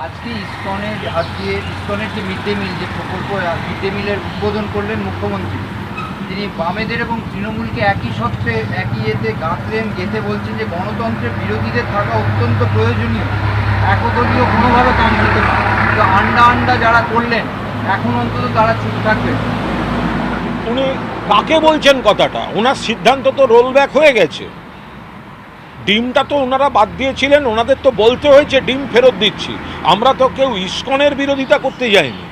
আজকে ইসকনের যে mid day meal যে প্রকল্প, মিড ডে মিলের উদ্বোধন করলেন মুখ্যমন্ত্রী। তিনি বামেদের এবং তৃণমূলকে একই সত্ত্বে একই গেঁথে বলছেন যে গণতন্ত্রের বিরোধীদের থাকা অত্যন্ত প্রয়োজনীয়, একদলীয় কোনোভাবে কাম হতে পারে। তো আন্ডা যারা করলেন এখন অন্তত তারা চুপ থাকবে। উনি কাকে বলছেন কথাটা? ওনার সিদ্ধান্ত তো রোল ব্যাক হয়ে গেছে। ডিমটা তো ওনারা বাদ দিয়েছিলেন, ওনাদের তো বলতে হয়েছে ডিম ফেরত দিচ্ছি। আমরা তো কেউ ইসকনের বিরোধিতা করতে যাইনি।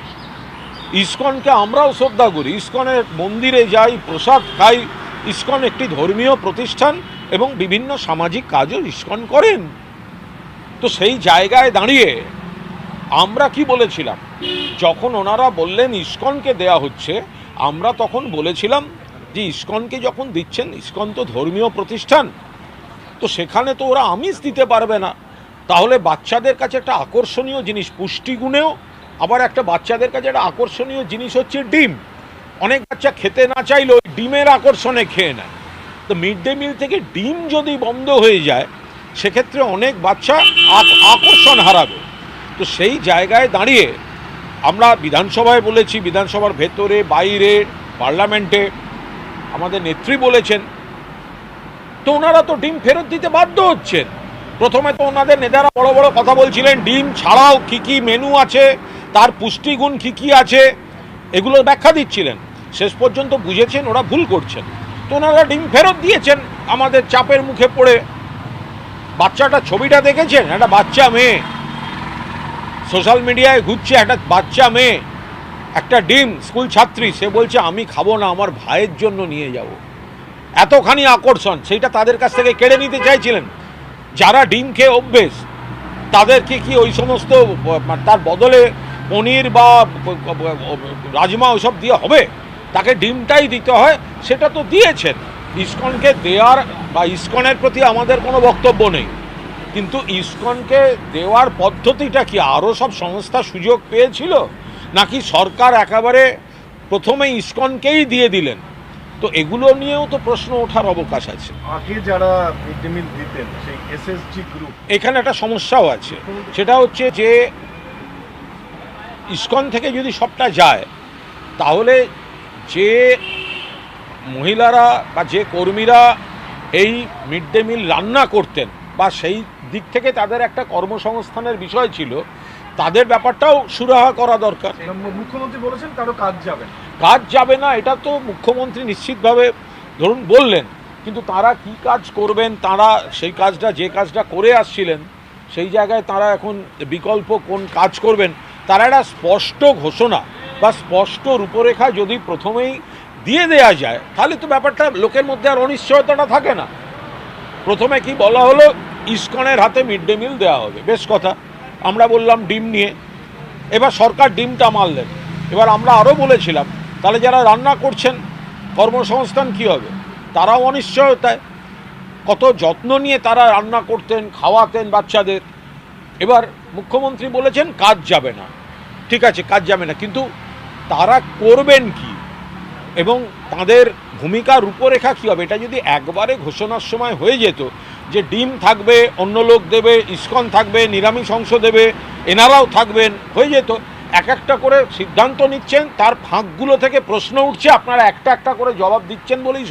ইসকনকে আমরাও শ্রদ্ধা করি, ইসকনের মন্দিরে যাই, প্রসাদ খাই। ইসকন একটি ধর্মীয় প্রতিষ্ঠান এবং বিভিন্ন সামাজিক কাজও ইসকন করেন। তো সেই জায়গায় দাঁড়িয়ে আমরা কি বলেছিলাম, যখন ওনারা বললেন ইসকনকে দেয়া হচ্ছে, আমরা তখন বলেছিলাম যে ইসকনকে যখন দিচ্ছেন, ইসকন তো ধর্মীয় প্রতিষ্ঠান, তো সেখানে তো ওরা আমিষ দিতে পারবে না। তাহলে বাচ্চাদের কাছে একটা আকর্ষণীয় জিনিস, পুষ্টিগুণেও আবার একটা বাচ্চাদের কাছে একটা আকর্ষণীয় জিনিস হচ্ছে ডিম। অনেক বাচ্চা খেতে না চাইলেও ডিমের আকর্ষণে খেয়ে নেয়। তো মিড ডে মিল থেকে ডিম যদি বন্ধ হয়ে যায়, সেক্ষেত্রে অনেক বাচ্চা আকর্ষণ হারাবে। তো সেই জায়গায় দাঁড়িয়ে আমরা বিধানসভায় বলেছি, বিধানসভার ভেতরে বাইরে পার্লামেন্টে আমাদের নেত্রী বলেছেন, তো ওনারা তো ডিম ফেরত দিতে বাধ্য হচ্ছেন। প্রথমে তো ওনাদের নেতারা বড় বড় কথা বলছিলেন, ডিম ছাড়াও কী কী মেনু আছে, তার পুষ্টিগুণ কী কী আছে, এগুলোর ব্যাখ্যা দিচ্ছিলেন। শেষ পর্যন্ত বুঝেছেন ওরা ভুল করছেন, তো ওনারা ডিম ফেরত দিয়েছেন আমাদের চাপের মুখে পড়ে। বাচ্চাটা ছবিটা দেখেছেন, একটা বাচ্চা মেয়ে সোশ্যাল মিডিয়ায় ঘুরছে, একটা বাচ্চা মেয়ে, একটা ডিম, স্কুল ছাত্রী, সে বলছে আমি খাবো না, আমার ভাইয়ের জন্য নিয়ে যাব। এতখানি আকর্ষণ, সেইটা তাদের কাছ থেকে কেড়ে নিতে চাইছিলেন। যারা ডিম খেয়ে অভ্যেস তাদেরকে কি ওই সমস্ত তার বদলে পনির বা রাজমা ওইসব দিয়ে হবে? তাকে ডিমটাই দিতে হয়, সেটা তো দিয়েছেন। ইসকনকে দেওয়ার বা ইসকনের প্রতি আমাদের কোনো বক্তব্য নেই, কিন্তু ইসকনকে দেওয়ার পদ্ধতিটা কি আরও সব সংস্থা সুযোগ পেয়েছিল, নাকি সরকার একেবারে প্রথমে ইসকনকেই দিয়ে দিলেন? তো এগুলো নিয়েও তো প্রশ্ন ওঠার অবকাশ আছে। আগে যারা মিড ডে মিল দিতেন সেই এসএসজি গ্রুপ, এখানে একটা সমস্যাও আছে, সেটা হচ্ছে যে ইসকন থেকে যদি সবটা যায়, তাহলে যে মহিলারা বা যে কর্মীরা এই মিড ডে মিল রান্না করতেন বা সেই দিক থেকে তাদের একটা কর্মসংস্থানের বিষয় ছিল, তাদের ব্যাপারটাও সুরাহা করা দরকার। মুখ্যমন্ত্রী বলেছেন কারো কাজ যাবে না, এটা তো মুখ্যমন্ত্রী নিশ্চিতভাবে ধরুন বললেন, কিন্তু তারা কি কাজ করবেন, তারা সেই কাজটা যে কাজটা করে আসছিলেন সেই জায়গায় তারা এখন বিকল্প কোন কাজ করবেন, তারা একটা স্পষ্ট ঘোষণা বা স্পষ্ট রূপরেখা যদি প্রথমেই দিয়ে দেয়া যায়, তাহলে তো ব্যাপারটা লোকের মধ্যে আর অনিশ্চয়তাটা থাকে না। প্রথমে কি বলা হলো, ইসকনের হাতে মিড ডে মিল দেওয়া হবে, বেশ কথা। আমরা বললাম ডিম নিয়ে, এবার সরকার ডিমটা মারলেন। এবার আমরা আরও বলেছিলাম, তাহলে যারা রান্না করছেন কর্মসংস্থান কী হবে? তারাও অনিশ্চয়তায়, কত যত্ন নিয়ে তারা রান্না করতেন, খাওয়াতেন বাচ্চাদের। এবার মুখ্যমন্ত্রী বলেছেন কাজ যাবে না, ঠিক আছে কাজ যাবে না, কিন্তু তারা করবেন কি এবং তাদের ভূমিকার রূপরেখা কী হবে? এটা যদি একবারে ঘোষণার সময় হয়ে যেত যে ডিম থাকবে, অন্য লোক দেবে, ইসকন থাকবে, নিরামিষ অংশ দেবে, এনারাও থাকবেন, হয়ে যেত। এক একটা করে সিদ্ধান্ত নিচ্ছেন, তার ফাঁকগুলো থেকে প্রশ্ন উঠছে, আপনারা একটা একটা করে জবাব দিচ্ছেন বলেই